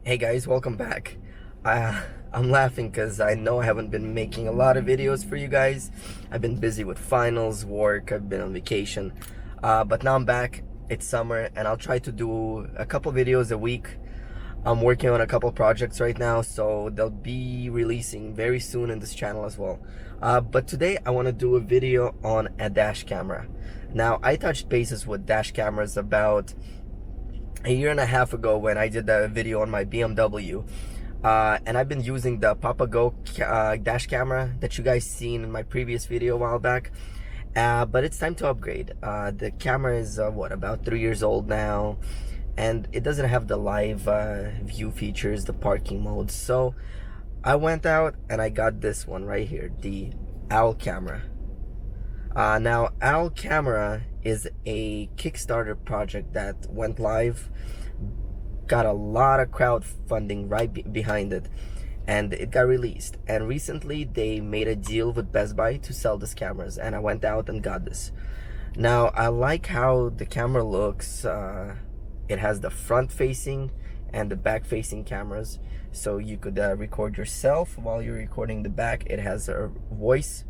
Hey guys, welcome back. I'm laughing because I know I haven't been making a lot of videos for you guys. I've been busy with finals, work, I've been on vacation. But now I'm back, it's summer, and I'll try to do a couple videos a week. I'm working on a couple projects right now, so they'll be releasing very soon in this channel as well. But today I want to do a video on a dash camera. Now, I touched bases with dash cameras about a year and a half ago when I did a video on my BMW, and I've been using the Papago dash camera that you guys seen in my previous video a while back, but it's time to upgrade. The camera is about 3 years old now, and it doesn't have the live view features, the parking mode. So I went out and I got this one right here, the Owl camera. Now, Owl camera is a Kickstarter project that went live, got a lot of crowdfunding behind it, and it got released. And recently they made a deal with Best Buy to sell these cameras, and I went out and got this. Now, I like how the camera looks. It has the front facing and the back facing cameras, so you could record yourself while you're recording the back. It has a voice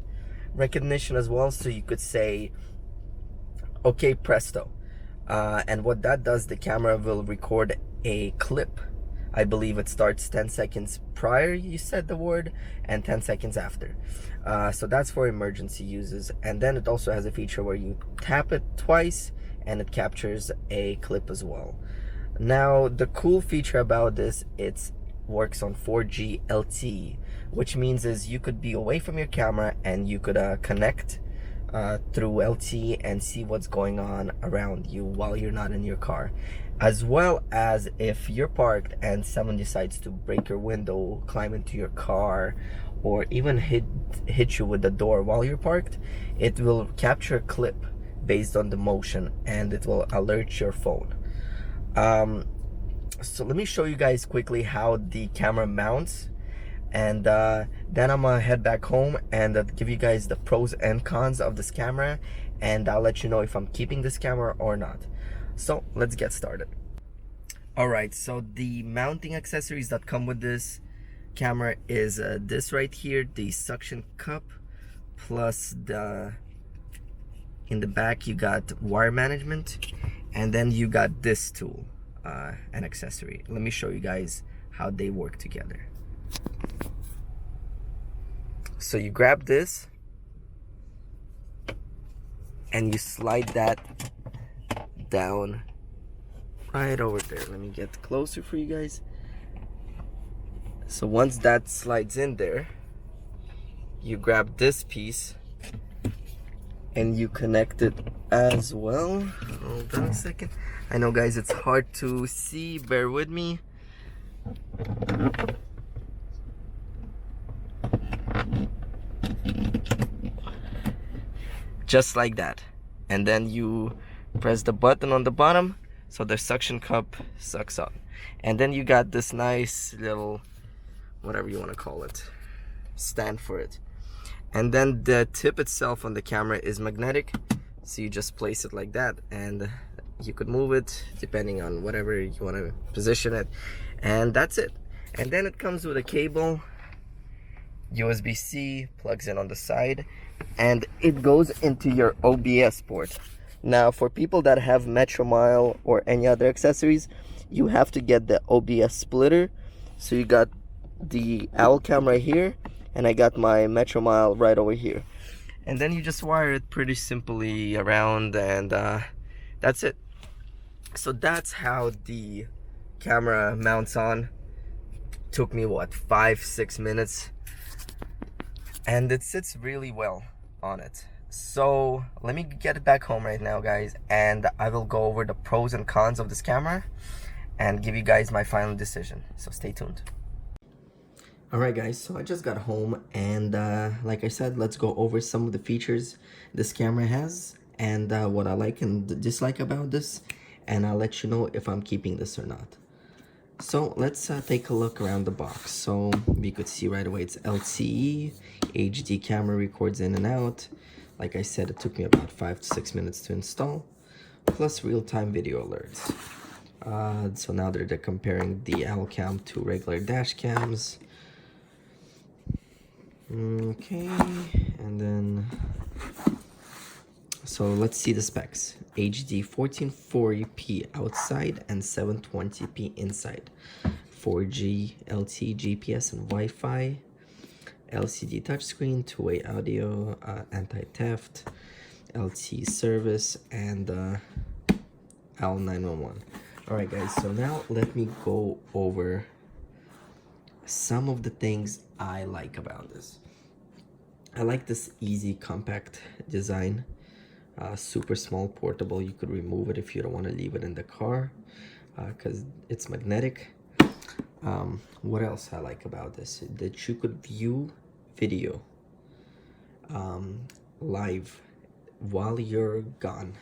recognition as well, so you could say okay presto, and what that does, the camera will record a clip. I believe it starts 10 seconds prior you said the word and 10 seconds after, so that's for emergency uses. And then it also has a feature where you tap it twice and it captures a clip as well. Now, the cool feature about this, it works on 4G LTE, which means is you could be away from your camera and you could connect through LTE and see what's going on around you while you're not in your car. As well as if you're parked and someone decides to break your window, climb into your car, or even hit you with the door while you're parked, it will capture a clip based on the motion and it will alert your phone. So let me show you guys quickly how the camera mounts, and then I'm gonna head back home and give you guys the pros and cons of this camera, and I'll let you know if I'm keeping this camera or not. So let's get started. Alright, so the mounting accessories that come with this camera is this right here, the suction cup, plus in the back you got wire management, and then you got this tool, an accessory. Let me show you guys how they work together. So you grab this and you slide that down right over there. Let me get closer for you guys. So once that slides in there, you grab this piece and you connect it as well. Hold on a second. I know guys, it's hard to see, bear with me. Just like that. And then you press the button on the bottom so the suction cup sucks up. And then you got this nice little, whatever you want to call it, stand for it. And then the tip itself on the camera is magnetic, so you just place it like that and you could move it depending on whatever you want to position it, and that's it. And then it comes with a cable, USB-C, plugs in on the side, and it goes into your OBS port. Now, for people that have Metromile or any other accessories, you have to get the OBS splitter. So you got the Owl camera here, and I got my Metromile right over here. And then you just wire it pretty simply around, and that's it. So that's how the camera mounts on. Took me what, 5-6 minutes, and it sits really well on it. So let me get it back home right now, guys, and I will go over the pros and cons of this camera and give you guys my final decision. So stay tuned. Alright guys, so I just got home, and like I said, let's go over some of the features this camera has and what I like and dislike about this, and I'll let you know if I'm keeping this or not. So let's take a look around the box. So we could see right away it's LTE, HD camera, records in and out. Like I said, it took me about 5 to 6 minutes to install, plus real-time video alerts. So now they're comparing the owl cam to regular dash cams. Okay, and then so let's see the specs. HD 1440p outside and 720p inside. 4G LTE GPS and Wi-Fi. LCD touchscreen, two-way audio, anti-theft, LTE service, and AL 911. All right, guys. So now let me go over some of the things I like about this. I like this easy, compact design. Super small, portable. You could remove it if you don't want to leave it in the car because it's magnetic. What else I like about this? That you could view video live while you're gone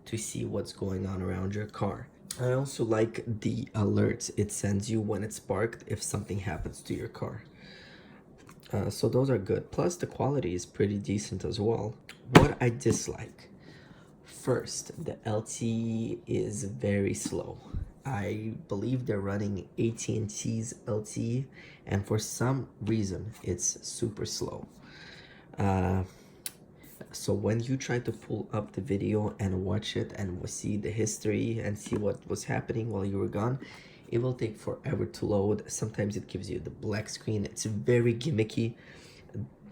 to see what's going on around your car. I also like the alerts it sends you when it's parked if something happens to your car. So those are good. Plus the quality is pretty decent as well. What I dislike, first, the LTE is very slow. I believe they're running AT&T's LTE, and for some reason it's super slow. So when you try to pull up the video and watch it and see the history and see what was happening while you were gone, it will take forever to load. Sometimes it gives you the black screen. It's very gimmicky.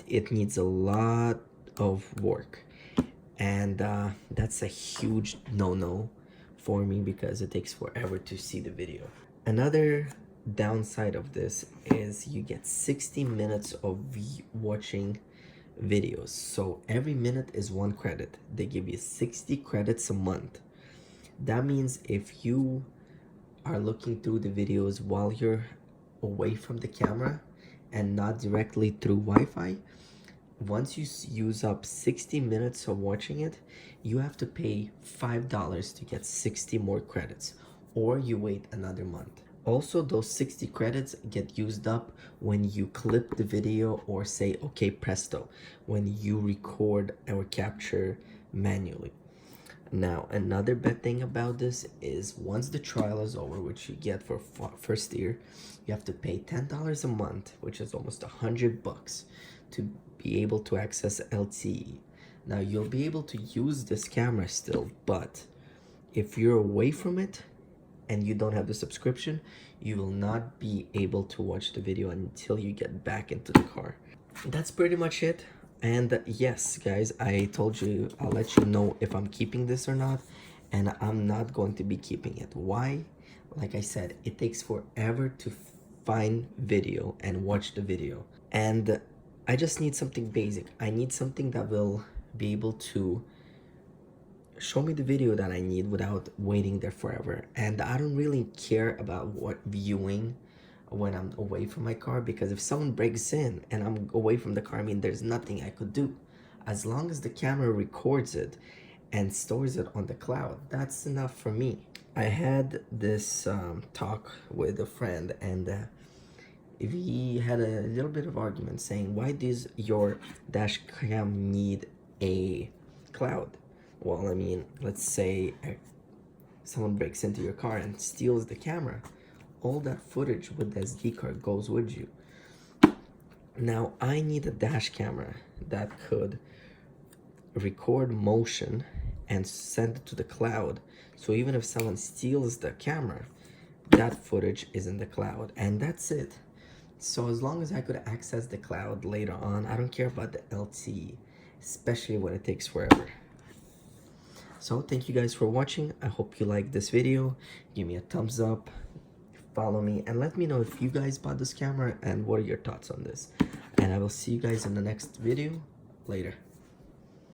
It needs a lot of work, and that's a huge no-no for me because it takes forever to see the video. Another downside of this is you get 60 minutes of watching videos. So every minute is 1 credit. They give you 60 credits a month. That means if you are looking through the videos while you're away from the camera and not directly through Wi-Fi, once you use up 60 minutes of watching it, you have to pay $5 to get 60 more credits, or you wait another month. Also, those 60 credits get used up when you clip the video or say, okay, presto, when you record or capture manually. Now, another bad thing about this is once the trial is over, which you get for first year, you have to pay $10 a month, which is almost $100 to be able to access LTE. Now, you'll be able to use this camera still, but if you're away from it and you don't have the subscription, you will not be able to watch the video until you get back into the car. That's pretty much it. And yes, guys, I told you I'll let you know if I'm keeping this or not, and I'm not going to be keeping it. Why? Like I said, it takes forever to find video and watch the video, and I just need something basic. I need something that will be able to show me the video that I need without waiting there forever. And I don't really care about what viewing when I'm away from my car, because if someone breaks in and I'm away from the car, I mean, there's nothing I could do. As long as the camera records it and stores it on the cloud, that's enough for me. I had this talk with a friend, and we had a little bit of argument saying, why does your dash cam need a cloud? Well, I mean, let's say someone breaks into your car and steals the camera. All that footage with the SD card goes with you. Now, I need a dash camera that could record motion and send it to the cloud. So even if someone steals the camera, that footage is in the cloud, and that's it. So as long as I could access the cloud later on, I don't care about the LTE, especially when it takes forever. So thank you guys for watching. I hope you liked this video. Give me a thumbs up, follow me, and let me know if you guys bought this camera and what are your thoughts on this. And I will see you guys in the next video. Later.